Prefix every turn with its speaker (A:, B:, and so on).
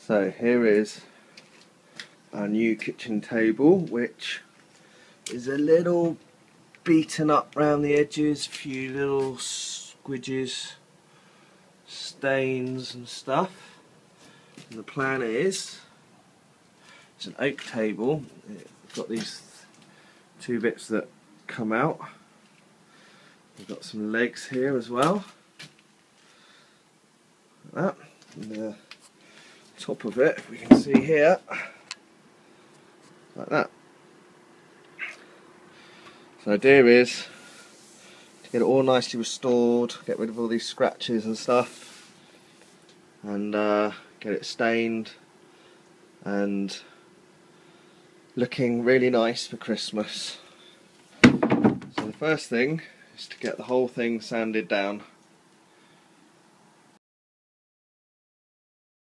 A: So here is our new kitchen table, which is a little beaten up round the edges, a few little squidges, stains and stuff. And the plan is, it's an oak table. It's got these two bits that come out. We've got some legs here as well. Like that. And the top of it, if we can see here, like that. So the idea is to get it all nicely restored, get rid of all these scratches and stuff, and get it stained and looking really nice for Christmas. So the first thing is to get the whole thing sanded down.